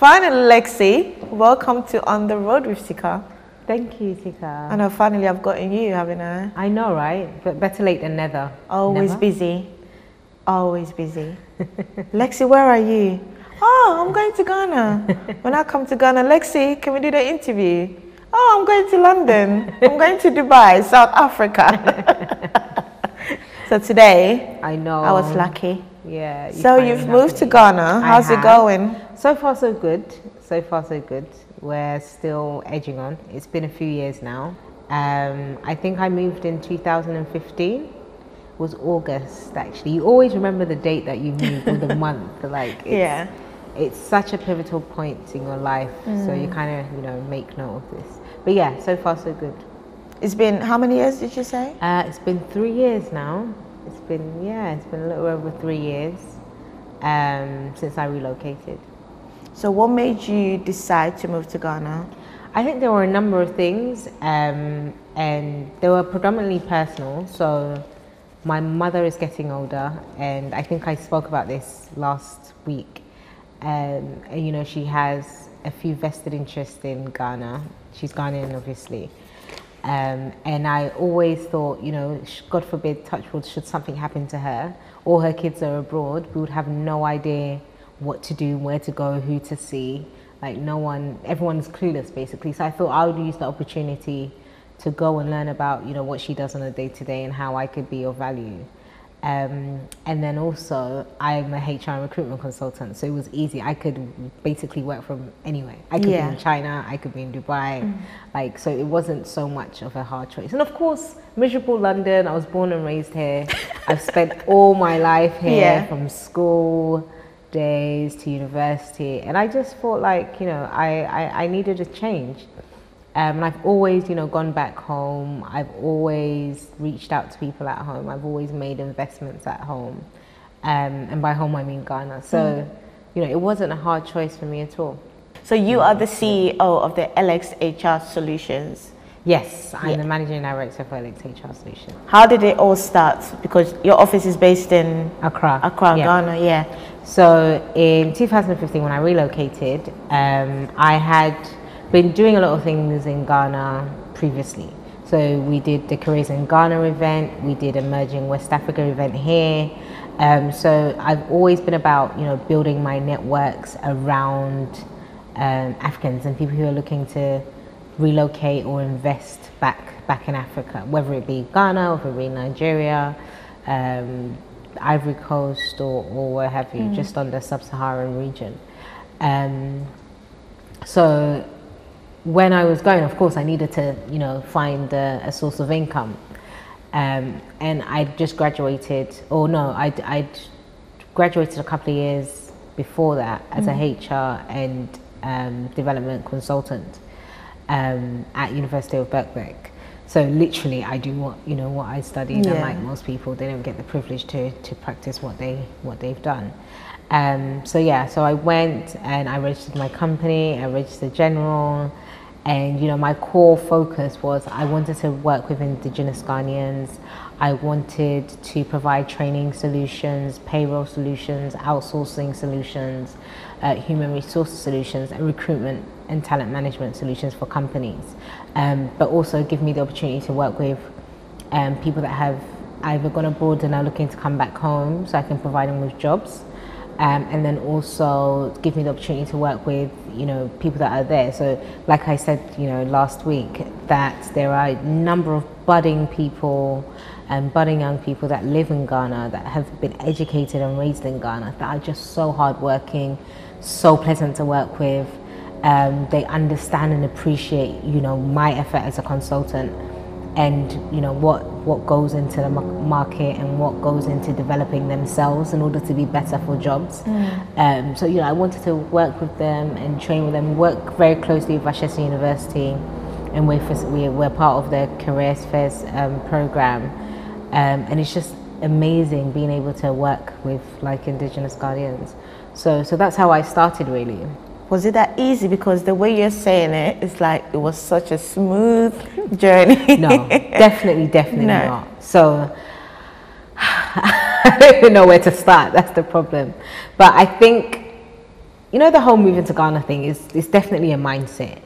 Finally, Lexy, welcome to On the Road with Sika. Thank you, Sika. I know, finally I've gotten you, haven't I? I know, right? But better late than never. Always Never? busy. Always busy. Lexy, where are you? Oh, I'm going to Ghana. When I come to Ghana, Lexy, can we do the interview? Oh, I'm going to London. I'm going to Dubai, South Africa. So today, I know. I was lucky. Yeah. So you've moved to Ghana. How's it going? So far, so good. So far, so good. We're still edging on. It's been a few years now. I think I moved in 2015. It was August, actually. You always remember the date that you moved or the month. It's such a pivotal point in your life. So you kind of, make note of this. But yeah, so far, so good. It's been, how many years did you say? It's been 3 years now. It's been a little over 3 years since I relocated. So what made you decide to move to Ghana? I think there were a number of things, and they were predominantly personal. So my mother is getting older, and I think I spoke about this last week. And she has a few vested interests in Ghana. She's Ghanaian, obviously. And I always thought, God forbid, touch wood, should something happen to her, or her kids are abroad, we would have no idea what to do, where to go, who to see. Like everyone's clueless basically. So I thought I would use the opportunity to go and learn about, what she does on a day-to-day and how I could be of value. And then also, I'm a HR and recruitment consultant, so it was easy. I could basically work from anywhere. I could be in China, I could be in Dubai, so it wasn't so much of a hard choice. And of course, miserable London, I was born and raised here. I've spent all my life here, from school days to university, and I just thought I needed a change. And I've always, gone back home. I've always reached out to people at home. I've always made investments at home. And by home, I mean Ghana. So, it wasn't a hard choice for me at all. So you are the CEO of the LXHR Solutions? Yes, I'm the Managing Director for LXHR Solutions. How did it all start? Because your office is based in Accra, Ghana, So in 2015, when I relocated, I had been doing a lot of things in Ghana previously. So we did the Careers in Ghana event, we did Emerging West Africa event here. So I've always been about, building my networks around Africans and people who are looking to relocate or invest back in Africa, whether it be Ghana or whether it be Nigeria, Ivory Coast or what have you, just on the sub-Saharan region. So when I was going, of course, I needed to, find a source of income. And I just graduated, I'd graduated a couple of years before that as a HR and development consultant at University of Birkbeck. So literally, I do what I studied, and like most people, they don't get the privilege to practice what they've done. So I went and I registered my company, I registered general. And my core focus was I wanted to work with Indigenous Ghanaians. I wanted to provide training solutions, payroll solutions, outsourcing solutions, human resources solutions, and recruitment and talent management solutions for companies. But also give me the opportunity to work with people that have either gone abroad and are looking to come back home, so I can provide them with jobs. And then also give me the opportunity to work with, people that are there. So like I said, last week, that there are a number of budding people and budding young people that live in Ghana, that have been educated and raised in Ghana, that are just so hardworking, so pleasant to work with. They understand and appreciate, my effort as a consultant, and what goes into the market and what goes into developing themselves in order to be better for jobs. So I wanted to work with them and train with them, work very closely with Ashesi University, and we're part of their Careers Fairs program, and it's just amazing being able to work with Indigenous Ghanaians. So that's how I started, really. Was it that easy? Because the way you're saying it, it's like it was such a smooth journey. No, definitely not. So I don't even know where to start. That's the problem. But I think you know, the whole moving to Ghana thing is definitely a mindset.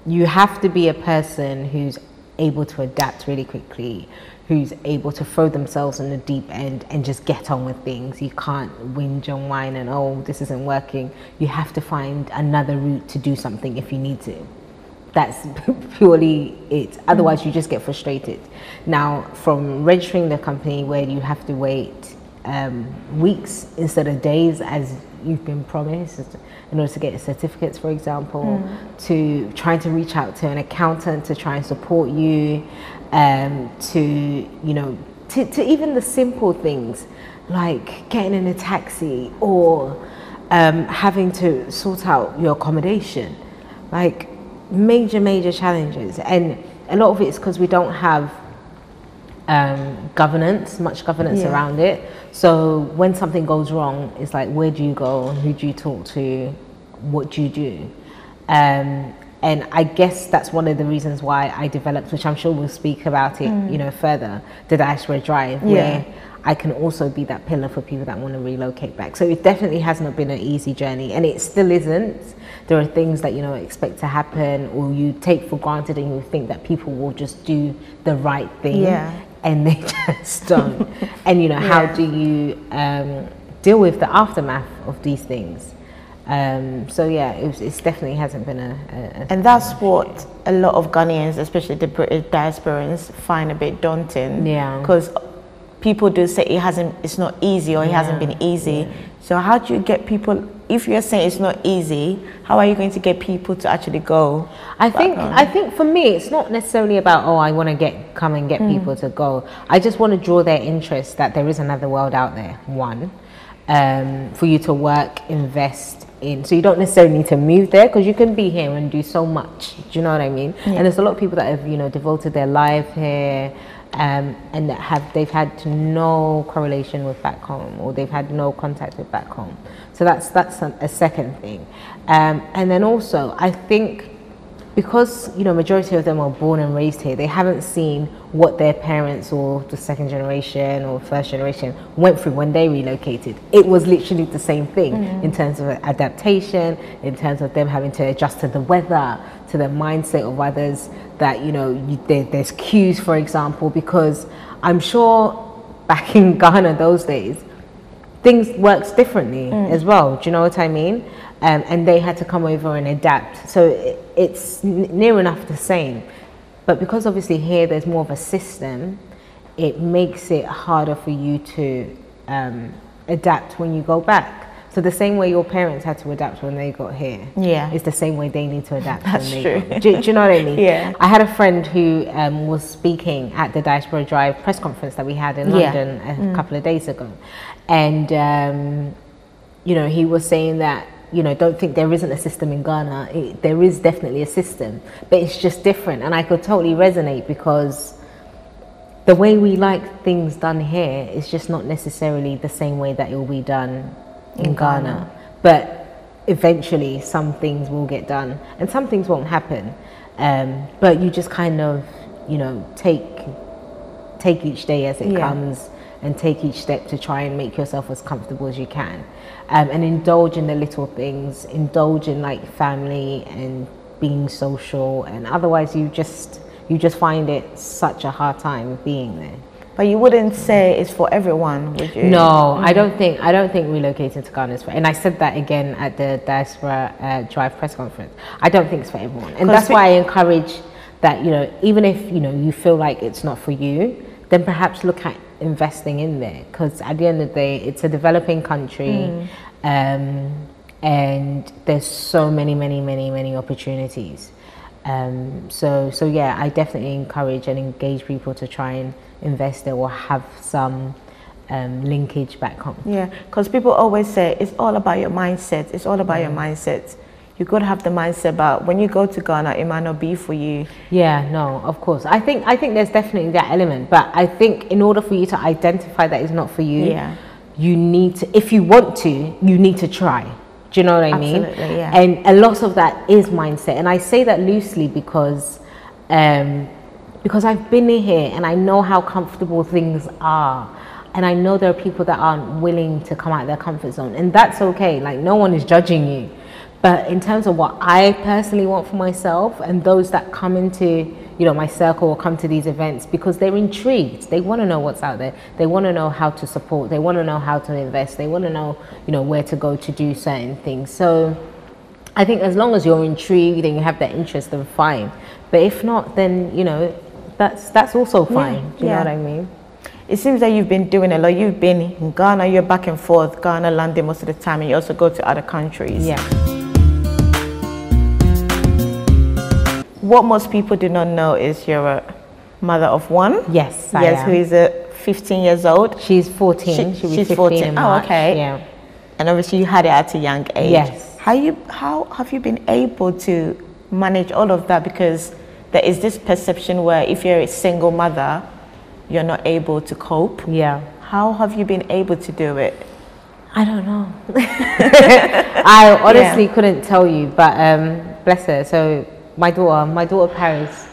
You have to be a person who's able to adapt really quickly, who's able to throw themselves in the deep end and just get on with things. You can't whinge and whine and, oh, this isn't working. You have to find another route to do something if you need to. That's purely it. Otherwise, you just get frustrated. Now, from registering the company where you have to wait weeks instead of days as you've been promised in order to get your certificates, for example, to trying to reach out to an accountant to try and support you, to, you know, to even the simple things like getting in a taxi or having to sort out your accommodation, like major challenges. And a lot of it is because we don't have much governance around it. So when something goes wrong, it's like, where do you go? Who do you talk to? What do you do? And I guess that's one of the reasons why I developed, which I'm sure we'll speak about it, you know, further, the Diaspora Drive, where I can also be that pillar for people that want to relocate back. So it definitely has not been an easy journey, and it still isn't. There are things that, you know, expect to happen, or you take for granted, and you think that people will just do the right thing, and they just don't. And, you know, how do you deal with the aftermath of these things? So yeah, it's definitely hasn't been a and that's what a lot of Ghanaians, especially the British diasporans, find a bit daunting. Yeah, because people do say it's not easy, or it hasn't been easy. So how do you get people? If you're saying it's not easy, how are you going to get people to actually go? I think for me, it's not necessarily about, oh, I want to come and get people to go. I just want to draw their interest that there is another world out there. One, for you to work, invest in. So you don't necessarily need to move there, because you can be here and do so much. Do you know what I mean? And there's a lot of people that have, you know, devoted their life here, and that they've had no correlation with back home, or they've had no contact with back home. So that's a second thing. And then also, I think because, you know, majority of them are born and raised here, they haven't seen what their parents or the second generation or first generation went through when they relocated. It was literally the same thing in terms of adaptation, in terms of them having to adjust to the weather, to the mindset of others, that, you know, there's queues, for example, because I'm sure back in Ghana those days, things works differently as well. Do you know what I mean? And they had to come over and adapt. So it's near enough the same. But because obviously here there's more of a system, it makes it harder for you to adapt when you go back. So the same way your parents had to adapt when they got here, it's the same way they need to adapt when they go. Do you know what I mean? I had a friend who was speaking at the Diaspora Drive press conference that we had in London a couple of days ago. And, you know, he was saying that, you know, don't think there isn't a system in Ghana. There is definitely a system, but it's just different. And I could totally resonate, because the way we like things done here is just not necessarily the same way that it will be done in Ghana. But eventually some things will get done and some things won't happen. But you just kind of, you know, take each day as it comes, and take each step to try and make yourself as comfortable as you can, and indulge in the little things, indulge in like family and being social, and otherwise you just find it such a hard time being there. But you wouldn't say it's for everyone, would you? No, I don't think relocating to Ghana is for, and I said that again at the Diaspora Drive press conference. I don't think it's for everyone, and that's why I encourage that, you know, even if, you know, you feel like it's not for you, then perhaps look at investing in there, because at the end of the day, it's a developing country, and there's so many opportunities. So yeah, I definitely encourage and engage people to try and invest there, or have some linkage back home. Yeah, because people always say it's all about your mindset. It's all about your mindset. You got to have the mindset, but when you go to Ghana, it might not be for you. Yeah, no, of course. I think there's definitely that element, but I think in order for you to identify that it's not for you, you need to, if you want to, you need to try. Do you know what I mean? Absolutely, yeah. And a lot of that is mindset, and I say that loosely because I've been here and I know how comfortable things are. And I know there are people that aren't willing to come out of their comfort zone, and that's okay. Like, no one is judging you. But in terms of what I personally want for myself, and those that come into, my circle or come to these events because they're intrigued, they want to know what's out there, they want to know how to support, they want to know how to invest, they want to know, where to go to do certain things. So I think as long as you're intrigued and you have that interest, then fine. But if not, then, that's also fine. Do you know what I mean? It seems that you've been doing a lot. You've been in Ghana, you're back and forth, Ghana, London most of the time, and you also go to other countries. Yeah. What most people do not know is you're a mother of one. Yes, I am. Who is 15 years old. She's 14. She'll be 15 14. In March. Oh, okay. Yeah. And obviously you had it at a young age. Yes. How have you been able to manage all of that? Because there is this perception where if you're a single mother, you're not able to cope. Yeah. How have you been able to do it? I don't know. I honestly couldn't tell you, but bless her. So my daughter Paris,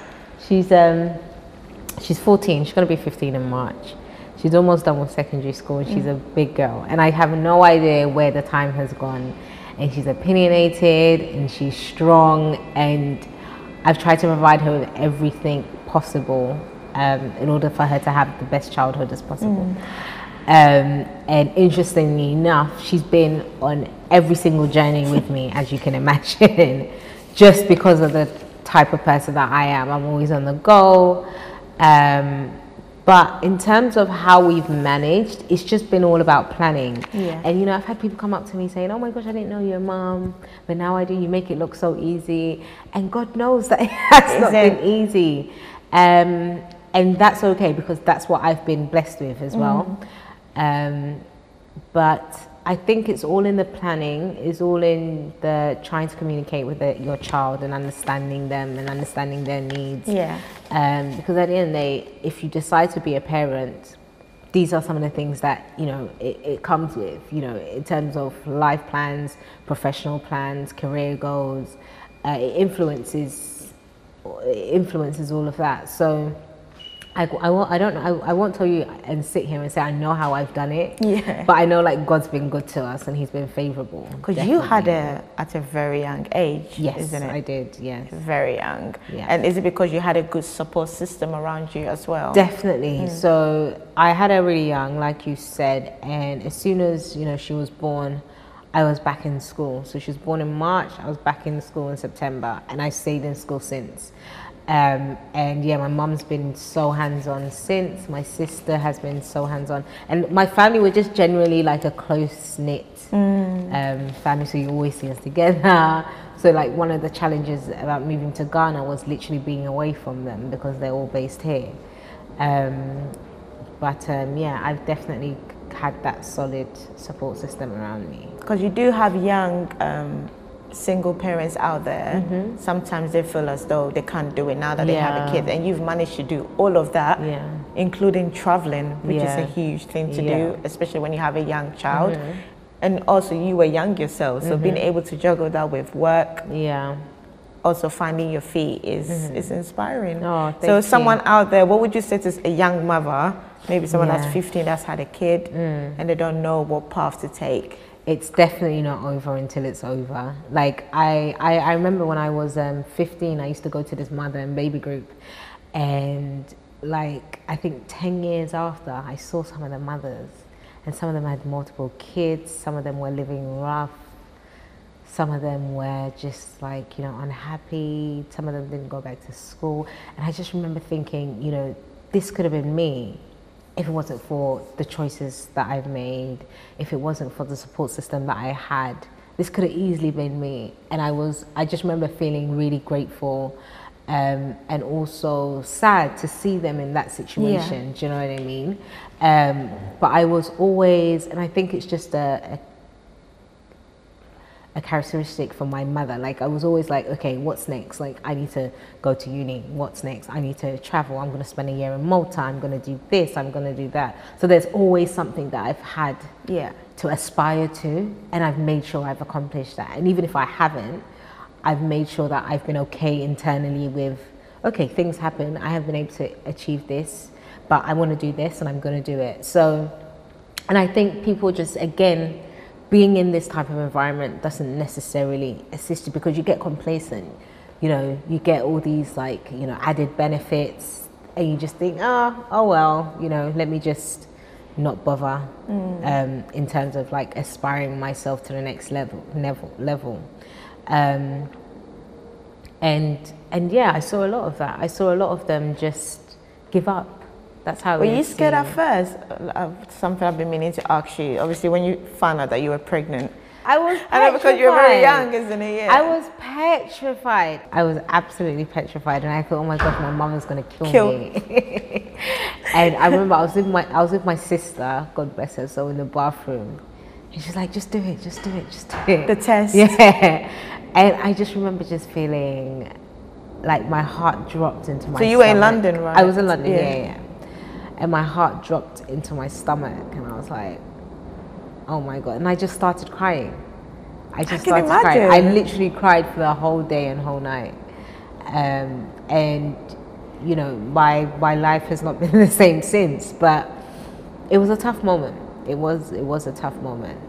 she's 14. She's gonna be 15 in March. She's almost done with secondary school, and she's a big girl. And I have no idea where the time has gone. And she's opinionated, and she's strong, and I've tried to provide her with everything possible in order for her to have the best childhood as possible. And interestingly enough, she's been on every single journey with me, as you can imagine, just because of the type of person that I am. I'm always on the go. But in terms of how we've managed, it's just been all about planning. Yeah. And I've had people come up to me saying, "Oh my gosh, I didn't know you're a mom, but now I do. You make it look so easy." And God knows that it has not been easy. And that's okay, because that's what I've been blessed with as well. But I think it's all in the planning, it's all in the trying to communicate with your child and understanding them and understanding their needs. Yeah. Because at the end of the day, if you decide to be a parent, these are some of the things that, it comes with, in terms of life plans, professional plans, career goals. It influences all of that. So I won't tell you and sit here and say I know how I've done it. Yeah. But I know God's been good to us and He's been favourable. Because you had her at a very young age, yes, isn't it? I did, yes. Very young. Yeah. And is it because you had a good support system around you as well? Definitely. So I had her really young, like you said, and as soon as she was born, I was back in school. So she was born in March, I was back in school in September, and I stayed in school since. And my mum's been so hands-on since. My sister has been so hands-on, and my family were just generally a close-knit family, so you always see us together. So one of the challenges about moving to Ghana was literally being away from them because they're all based here. I've definitely had that solid support system around me. Because you do have young single parents out there. Sometimes they feel as though they can't do it now that they have a kid, and you've managed to do all of that, including traveling, which is a huge thing to do, especially when you have a young child. And also you were young yourself, so being able to juggle that with work, also finding your feet is inspiring. Oh, so someone out there, what would you say to a young mother, maybe someone that's 15 that's had a kid and they don't know what path to take? It's definitely not over until it's over. I remember when I was 15, I used to go to this mother and baby group, and I think 10 years after, I saw some of the mothers, and some of them had multiple kids, some of them were living rough, some of them were just unhappy, some of them didn't go back to school, and I just remember thinking, this could have been me. If it wasn't for the choices that I've made, if it wasn't for the support system that I had, this could have easily been me. And I just remember feeling really grateful and also sad to see them in that situation. Do you know what I mean? But I was always, and I think it's just a characteristic from my mother. I was always okay, what's next? I need to go to uni. What's next? I need to travel. I'm going to spend a year in Malta. I'm going to do this. I'm going to do that. So there's always something that I've had to aspire to, and I've made sure I've accomplished that. And even if I haven't, I've made sure that I've been okay internally with, okay, things happen. I have been able to achieve this, but I want to do this and I'm going to do it. So And I think people just, again, being in this type of environment doesn't necessarily assist you because you get complacent. You know, you get all these like, you know, added benefits and you just think, oh well, you know, let me just not bother in terms of like aspiring myself to the next level. And yeah, I saw a lot of that. I saw a lot of them just give up. That's how. Were you scared at first? Something I've been meaning to ask you. Obviously, when you found out that you were pregnant. I was petrified. I know because you were very young, isn't it? Yeah. I was petrified. I was absolutely petrified, and I thought, oh my God, my mum is going to kill me. And I remember I was with my sister, God bless her, so in the bathroom, and she's like, just do it, just do it, just do it. The test. Yeah. And I just remember just feeling like my heart dropped into my stomach. So you were in London, right? I was in London, yeah. And my heart dropped into my stomach, and I was like, oh my God. And I just started crying. I literally cried for the whole day and whole night. And, you know, my life has not been the same since, but it was a tough moment. It was a tough moment.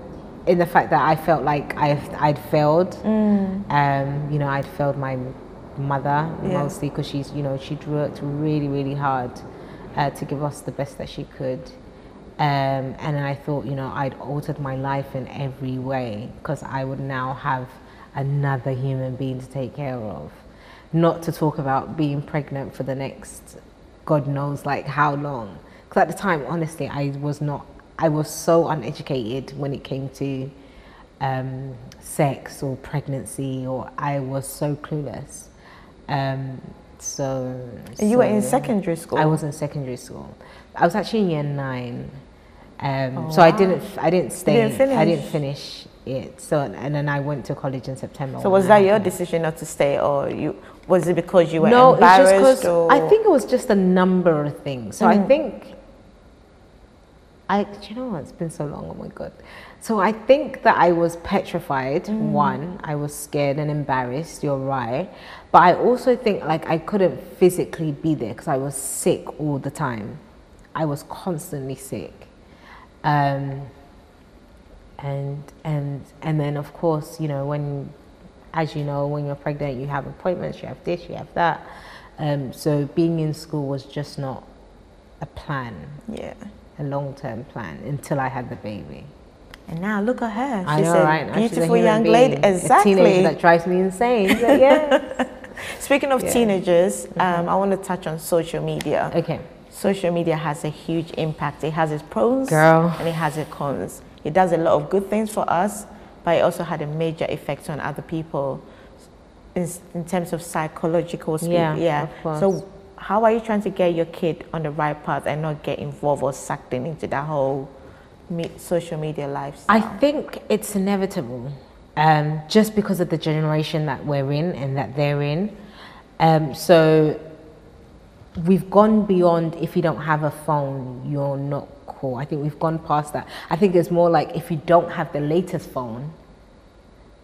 In the fact that I felt like I'd failed. You know, I'd failed my mother mostly because she worked really, really hard to give us the best that she could. And then I thought, you know, I'd altered my life in every way because I would now have another human being to take care of. Not to talk about being pregnant for the next, God knows, like how long. Because at the time, honestly, I was so uneducated when it came to sex or pregnancy, or I was so clueless. So you were in secondary school? I was in secondary school. I was actually in year 9. So wow. I didn't stay. I didn't finish it. So and then I went to college in September. So was that your decision not to stay, or was it because you were embarrassed? No, it's just because I think it was just a number of things. So I think you know what, it's been so long, oh my God. So I think that I was petrified. One, I was scared and embarrassed, you're right. But I also think like I couldn't physically be there because I was sick all the time. I was constantly sick. And then of course, you know, when you're pregnant, you have appointments, you have this, you have that. So being in school was just not a plan. Yeah. A long-term plan until I had the baby. And now look at her. I know, right? Now beautiful young lady. Exactly. A teenager that drives me insane. So, yeah. Speaking of teenagers, I want to touch on social media. Okay. Social media has a huge impact. It has its pros and it has its cons. It does a lot of good things for us, but it also had a major effect on other people in terms of psychological speed. Yeah. Of course. So how are you trying to get your kid on the right path and not get involved or sucked into that whole social media lifestyle? I think it's inevitable, just because of the generation that we're in and that they're in. So we've gone beyond if you don't have a phone, you're not cool. I think we've gone past that. I think it's more like if you don't have the latest phone,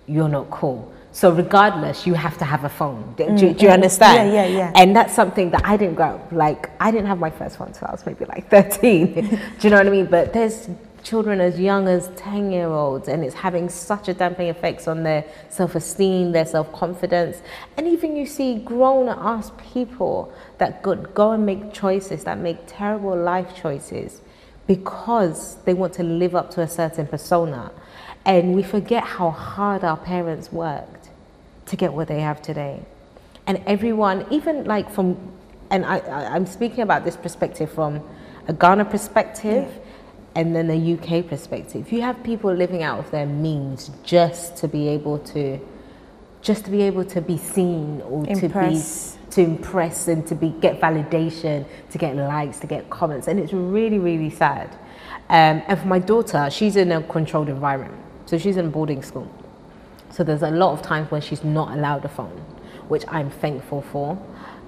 you're not cool. So regardless, you have to have a phone. Do you understand? Yeah. And that's something that I didn't grow up, like, I didn't have my first phone until I was maybe like 13. Do you know what I mean? But there's children as young as 10-year-olds, and it's having such a damping effects on their self-esteem, their self-confidence. And even you see grown-ass people that go and make choices, that make terrible life choices because they want to live up to a certain persona. And we forget how hard our parents worked to get what they have today. And everyone, even like I'm speaking about this perspective from a Ghana perspective and then a UK perspective. You have people living out of their means just to be able to be seen or to impress and to get validation, to get likes, to get comments. And it's really, really sad. And for my daughter, she's in a controlled environment. So she's in boarding school. So there's a lot of times when she's not allowed a phone, which I'm thankful for.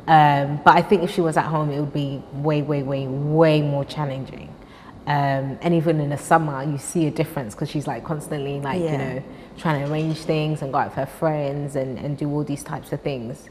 But I think if she was at home, it would be way, way, way, way more challenging. And even in the summer, you see a difference because she's like constantly like, you know, trying to arrange things and go out with her friends and do all these types of things.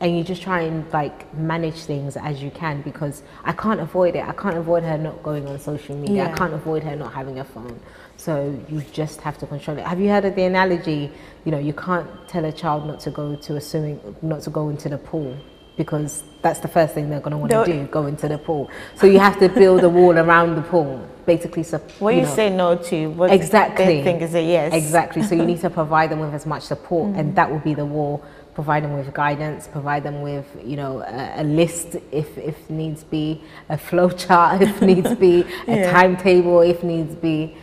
and you just try and like manage things as you can, because I can't avoid it. I can't avoid her not going on social media. I can't avoid her not having a phone. So you just have to control it. Have you heard of the analogy, you know, you can't tell a child not to go to not to go into the pool, because that's the first thing they're going to want to do, go into the pool. So you have to build a wall around the pool, basically. So what you say no to, what exactly, they think is a yes. Exactly. So you need to provide them with as much support, and that will be the wall. Provide them with guidance, provide them with, you know, a list if needs be, a flow chart if needs be, a timetable if needs be.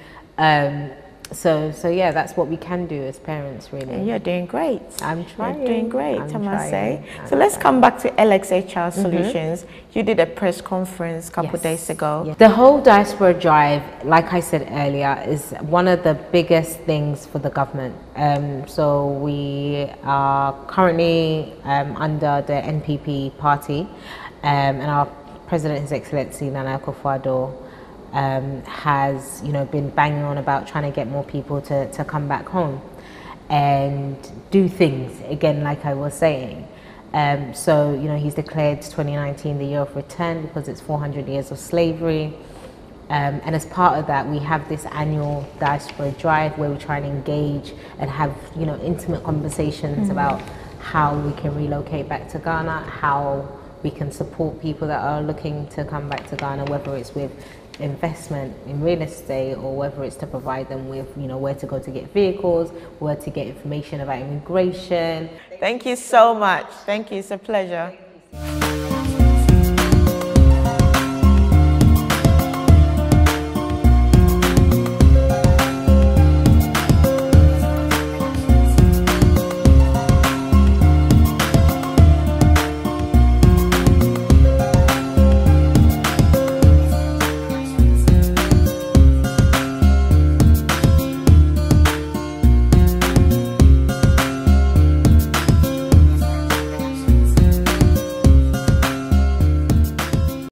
So yeah, that's what we can do as parents, really. And you're doing great. I'm trying. You're doing great, I must say. So let's come back to LXHR Solutions. You did a press conference a couple of days ago. Yes. The whole diaspora drive, like I said earlier, is one of the biggest things for the government. So we are currently under the NPP party, and our President, His Excellency Nana Akufo-Addo, has, you know, been banging on about trying to get more people to come back home and do things again, like I was saying. So, you know, he's declared 2019 the year of return because it's 400 years of slavery. And as part of that, we have this annual diaspora drive where we try and engage and have, you know, intimate conversations about how we can relocate back to Ghana, how we can support people that are looking to come back to Ghana, whether it's with investment in real estate or whether it's to provide them with, you know, where to go to get vehicles, where to get information about immigration. Thank you so much. Thank you. It's a pleasure.